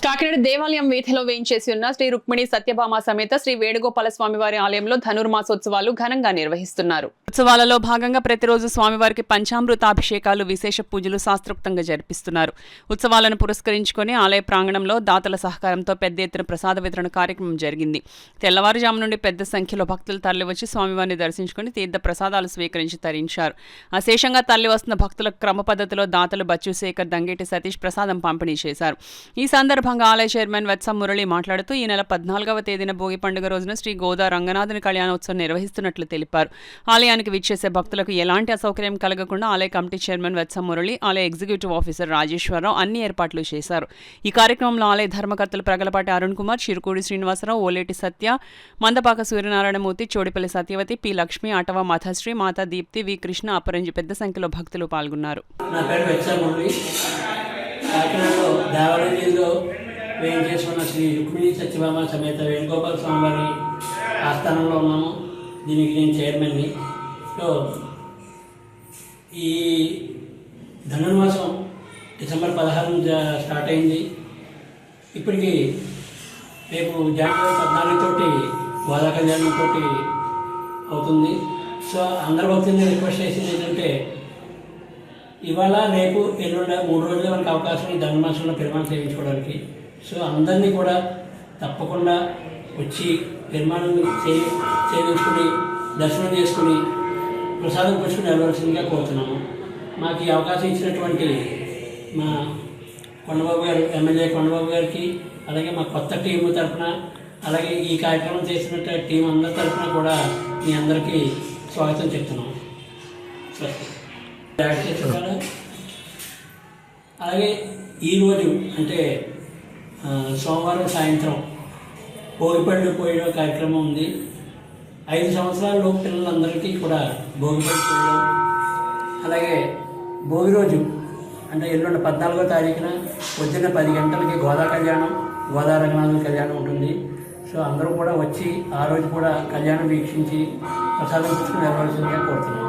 కాకినాడ దేవాలయం వీధిలో వేయించేసి ఉన్న శ్రీ రుక్మిణి సత్యభామ సమేత శ్రీ వేణుగోపాల స్వామివారి ఆలయంలో ధనుర్మాసోత్సవాలు ఘనంగా నిర్వహిస్తున్నారు. ఉత్సవాలలో భాగంగా ప్రతిరోజు స్వామివారికి పంచామృతాభిషేకాలు, విశేష పూజలు శాస్త్రోక్తంగా జరిపిస్తున్నారు. ఉత్సవాలను పురస్కరించుకొని ఆలయ ప్రాంగణంలో దాతల సహకారంతో పెద్ద ఎత్తున ప్రసాద వితరణ కార్యక్రమం జరిగింది. తెల్లవారుజాము నుండి పెద్ద సంఖ్యలో భక్తులు తరలివచ్చి స్వామివారిని దర్శించుకుని తీర్థ ప్రసాదాలు స్వీకరించి తరించారు. అశేషంగా తరలి వస్తున్న భక్తులకు క్రమ పద్ధతిలో దాతలు బచ్చుశేఖర్, దంగేటి సతీష్ ప్రసాదం పంపిణీ చేశారు. ఈ సందర్భంగా ఆలయ చైర్మన్ వత్సం మురళి మాట్లాడుతూ ఈ నెల 14వ తేదీన భోగి పండుగ రోజున శ్రీ గోదా రంగనాథుని కళ్యాణోత్సవం నిర్వహిస్తున్నట్లు తెలిపారు. ఆలయానికి విచ్చేసే భక్తులకు ఎలాంటి అసౌకర్యం కలగకుండా ఆలయ కమిటీ చైర్మన్ వత్సం మురళి, ఆలయ ఎగ్జిక్యూటివ్ ఆఫీసర్ రాజేశ్వరరావు అన్ని ఏర్పాట్లు చేశారు. ఈ కార్యక్రమంలో ఆలయ ధర్మకర్తలు ప్రగలపాటి అరుణ్ కుమార్, చిరుకూడి శ్రీనివాసరావు, ఓలేటి సత్య, మందపాక సూర్యనారాయణమూర్తి, చోడిపల్లి సత్యవతి, పి లక్ష్మి, ఆటవ మాతాశ్రీ, మాతా దీప్తి, వి కృష్ణ, అపరంజి పెద్ద సంఖ్యలో భక్తులు పాల్గొన్నారు. వేయించేసుకున్న శ్రీ రుక్మిణి సత్యభామ సమేత వేణుగోపాల స్వామివారి ఆస్థానంలో ఉన్నాము. దీనికి నేను చైర్మన్ని. సో ఈ ధనుర్మాసం డిసెంబర్ 16 స్టార్ట్ అయింది. ఇప్పటికి రేపు జనవరి 14 గోదా కళ్యాణంతో అవుతుంది. సో అందరి భక్తుల్ని రిక్వెస్ట్ చేసింది ఏంటంటే ఇవాళ రేపు ఎల్లుండ 3 రోజులు మనకు అవకాశం ఈ ధనుర్మాసంలో పెరుమాణం సేవించుకోవడానికి. సో అందరినీ కూడా తప్పకుండా వచ్చి పెరుమాణం సేవించుకుని దర్శనం చేసుకుని ప్రసాదం పుచ్చుకుని వెళ్ళవలసిందిగా కోరుతున్నాము. మాకు ఈ అవకాశం ఇచ్చినటువంటి మా కొండబాబు గారు, ఎమ్మెల్యే కొండబాబు గారికి, అలాగే మా కొత్త టీము తరఫున, అలాగే ఈ కార్యక్రమం చేసినట్టు టీం అందరి తరఫున కూడా మీ అందరికీ స్వాగతం చెప్తున్నాము. అలాగే ఈరోజు అంటే సోమవారం సాయంత్రం భోగిపళ్ళు పోయడం కార్యక్రమం ఉంది. 5 సంవత్సరాల పిల్లలందరికీ కూడా భోగిపళ్ళు పోయడం, అలాగే భోగి రోజు అంటే ఎల్లుండి 14వ తారీఖున పొద్దున్న 10 గంటలకి గోదా కళ్యాణం, గోదా రంగనాథుని కళ్యాణం ఉంటుంది. సో అందరూ కూడా వచ్చి ఆ రోజు కూడా కళ్యాణం వీక్షించి ప్రసాదం పుచ్చుకుని వెళ్ళవలసిందిగా కోరుతున్నాం.